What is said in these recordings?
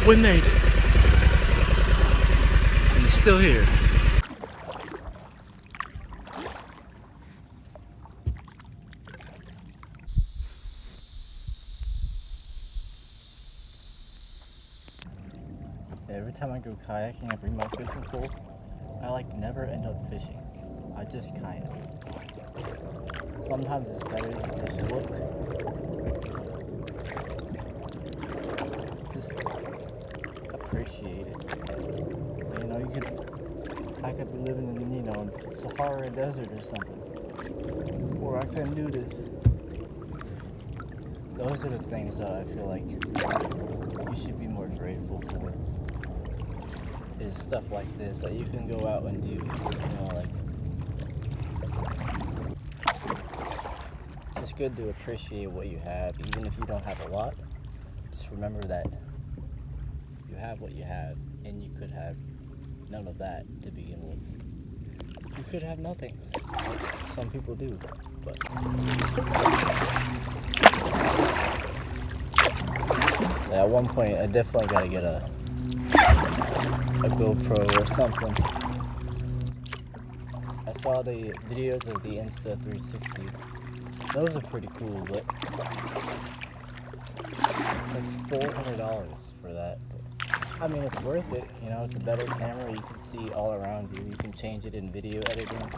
We made it. And he's still here. Every time I go kayaking, I bring my fishing pole. I like never end up fishing. I just kind of. Sometimes it's better to just look. Just appreciate it. You know, I could be living in, you know, the Sahara Desert or something. Or I couldn't do this. Those are the things that I feel like you should be more grateful for. Is stuff like this that you can go out and do, you know, like. It's just good to appreciate what you have, even if you don't have a lot. Just remember that you have what you have, and you could have none of that to begin with. You could have nothing. Some people do, but at one point I definitely gotta get a GoPro or something. I saw the videos of the Insta360. Those are pretty cool, but it's like $400 for that. But, I mean, it's worth it. You know, it's a better camera. You can see all around you. You can change it in video editing.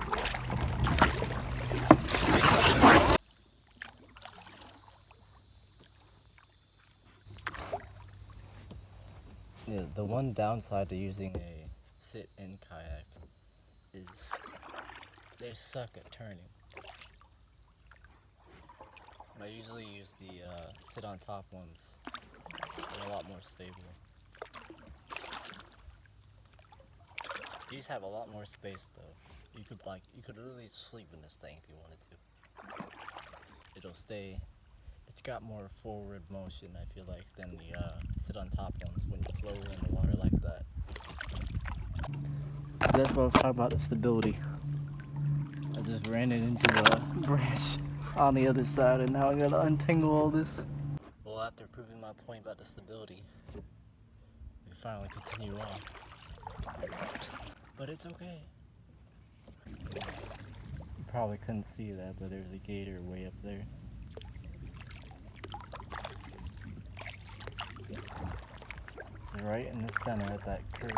Yeah, the one downside to using a sit-in kayak is they suck at turning. I usually use the sit-on-top ones. They're a lot more stable. These have a lot more space though. You could literally sleep in this thing if you wanted to. It'll stay. It's got more forward motion, I feel like, than the sit-on-top ones when you're slower in the water like that. That's what I was talking about, the stability. I just ran it into a branch on the other side, and now I gotta untangle all this. Well, after proving my point about the stability, we finally continue on. But it's okay. You probably couldn't see that, but there's a gator way up there. Right in the center of that curve.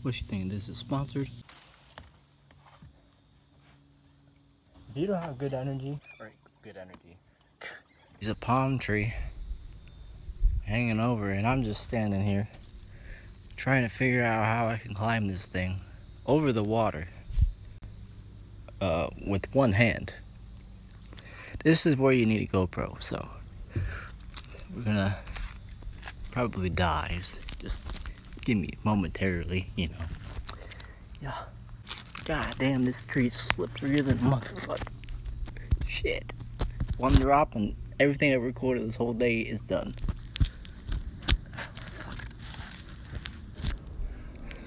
What you think? This is sponsored? If you don't have good energy, there's a palm tree hanging over, and I'm just standing here trying to figure out how I can climb this thing over the water with one hand. This is where you need a GoPro, so we're gonna probably die. Just give me momentarily, you know. Yeah. God damn, this tree's slipperier than a motherfucker. Shit. One drop and everything I recorded this whole day is done.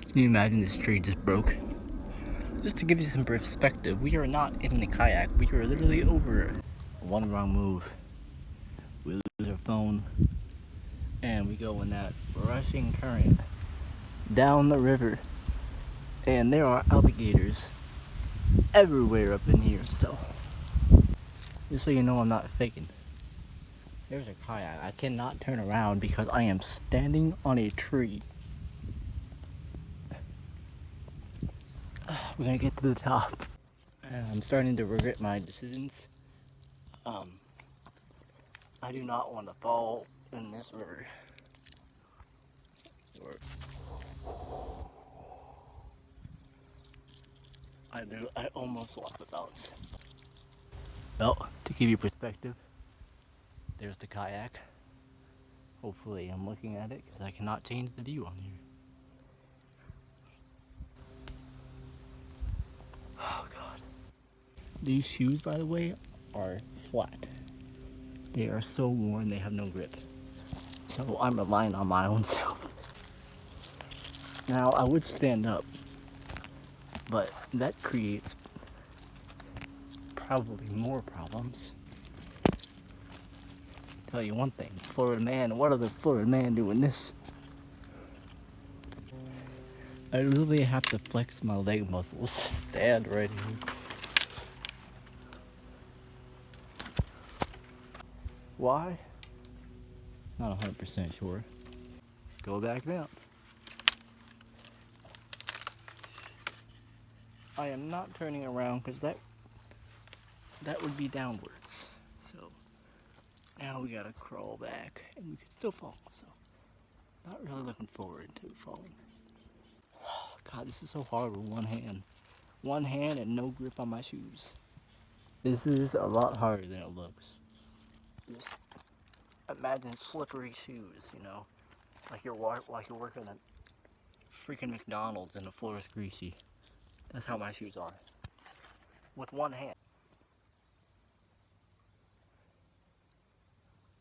Can you imagine this tree just broke? Just to give you some perspective, we are not in the kayak. We are literally over. One wrong move, we lose our phone, and we go in that rushing current down the river. And there are alligators everywhere up in here, so just so you know I'm not faking. There's a kayak. I cannot turn around because I am standing on a tree. We're gonna get to the top. I'm starting to regret my decisions. I do not want to fall in this river. I almost lost the balance. Well, to give you perspective, there's the kayak. Hopefully I'm looking at it because I cannot change the view on here. Oh God. These shoes, by the way, are flat. They are so worn, they have no grip. So I'm relying on my own self. Now, I would stand up, But that creates probably more problems. Tell you one thing, Florida man, what other Florida man doing this? I really have to flex my leg muscles to stand right here. Why? Not 100% sure. Go back down. I am not turning around because that would be downwards. So now we gotta crawl back and we could still fall. So not really looking forward to falling. God, this is so hard with one hand. One hand and no grip on my shoes. This is a lot harder than it looks. Just imagine slippery shoes, you know, like you're working at freaking McDonald's and the floor is greasy. That's how my shoes are. With one hand.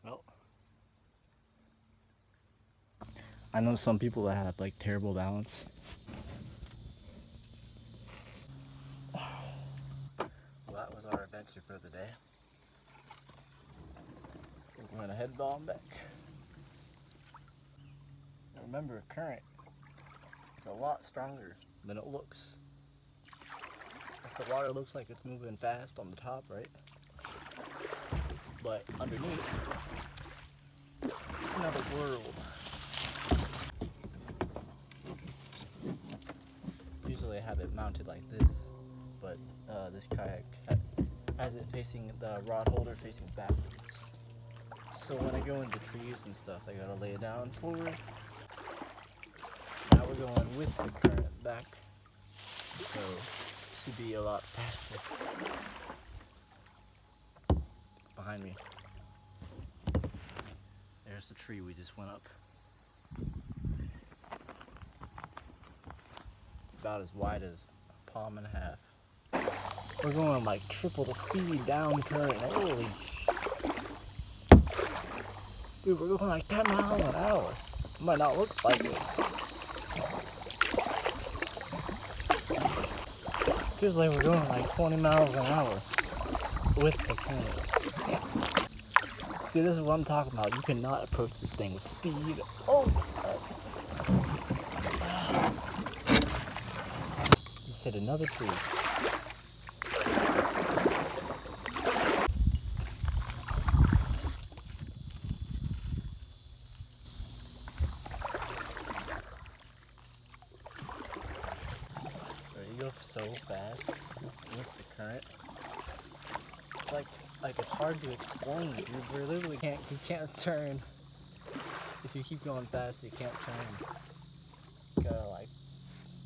Well, I know some people that have like terrible balance. Well, that was our adventure for the day. I think we're gonna head on back. Now remember, current is a lot stronger than it looks. Like the water looks like it's moving fast on the top, right? But underneath, it's another world. Usually I have it mounted like this, but this kayak has it facing the rod holder facing backwards. So when I go into trees and stuff, I gotta lay it down forward. Now we're going with the current back, so it should be a lot faster. Behind me, there's the tree we just went up. It's about as wide as a palm and a half. We're going like triple the speed down current. Holy dude, we're going like 10 miles an hour. It might not look like it. Feels like we're going like 20 miles an hour with the current. See, this is what I'm talking about. You cannot approach this thing with speed. Oh! Just hit another tree. You go so fast with the current. It's like it's hard to explain. You literally can't turn. If you keep going fast, you can't turn. You gotta like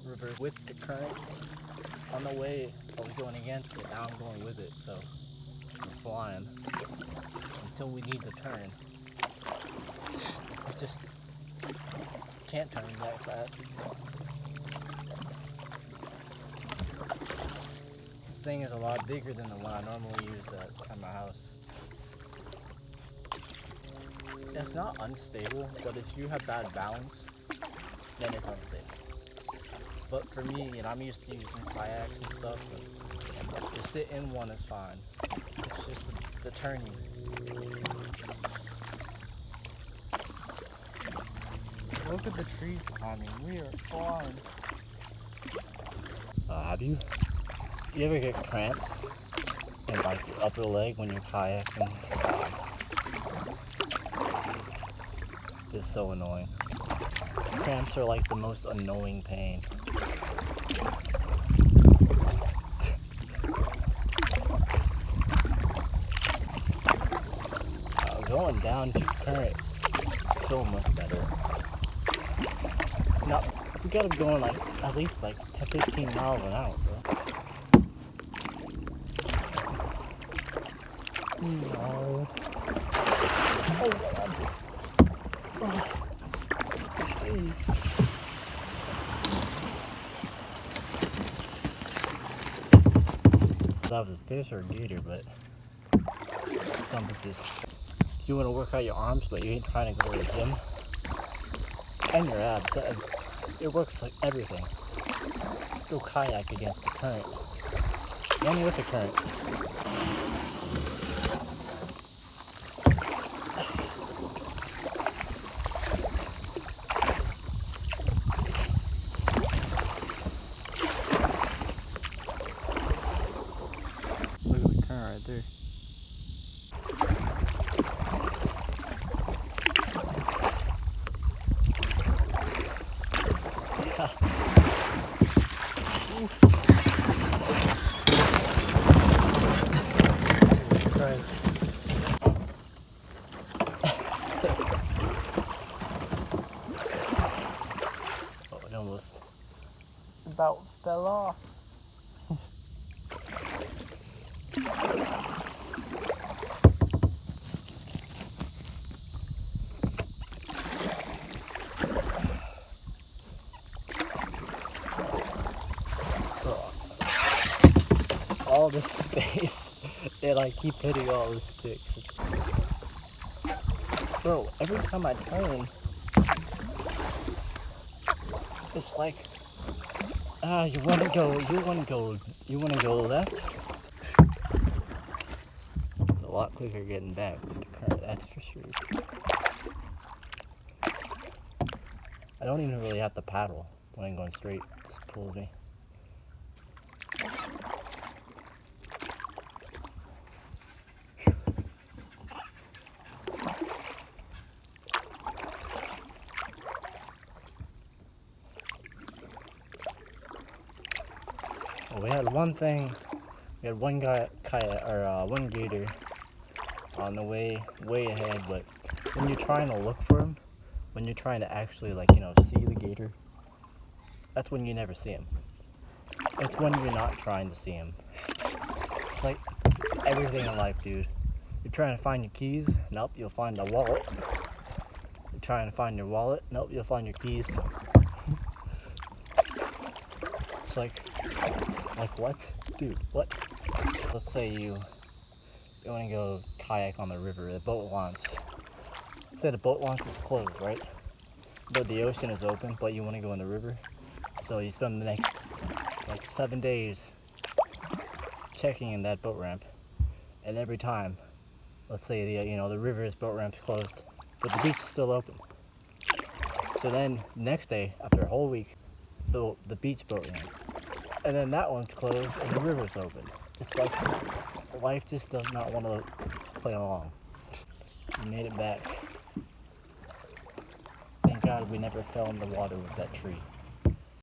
reverse with the current. On the way, I was going against it. Now I'm going with it. So I'm flying until we need to turn. I just can't turn that fast. This thing is a lot bigger than the one I normally use at my house. It's not unstable, but if you have bad balance, then it's unstable. But for me, and I'm used to using kayaks and stuff, so the sit in one is fine. It's just the turning. Look at the trees behind me. We are flying. Have you ever get cramps in like your upper leg when you're kayaking? It's so annoying. Cramps are like the most annoying pain. Going down to current so much better. Now, we gotta be going like at least like 15 miles an hour, bro. No. Oh, God. Oh, jeez. That was a fish or a gator, but something just, you want to work out your arms, but you ain't trying to go to the gym. And your abs. It works like everything. go kayak against the current. Run with the current. Look at the current right there. Oh, it almost about fell off. All this space, they like keep hitting all the sticks. Bro, every time I turn, it's like, you wanna go left? It's a lot quicker getting back with the current, that's for sure. I don't even really have to paddle when I'm going straight, it just pulls me. Well, we had one gator on the way ahead, but when you're trying to look for him, when you're trying to actually see the gator, that's when you never see him. It's when you're not trying to see him. It's like everything in life, dude. You're trying to find your keys, nope, you'll find the wallet. You're trying to find your wallet, nope, you'll find your keys. It's like what? Dude, what? Let's say you want to go kayak on the river, the boat launch. Say the boat launch is closed, right? But the ocean is open, but you want to go in the river. So you spend the next 7 days checking in that boat ramp, and every time, let's say the river's boat ramp's closed, but the beach is still open. So then next day, after a whole week, the beach boat ramp, and then that one's closed and the river's open. It's like life just does not want to play along. We made it back. Thank God we never fell in the water with that tree.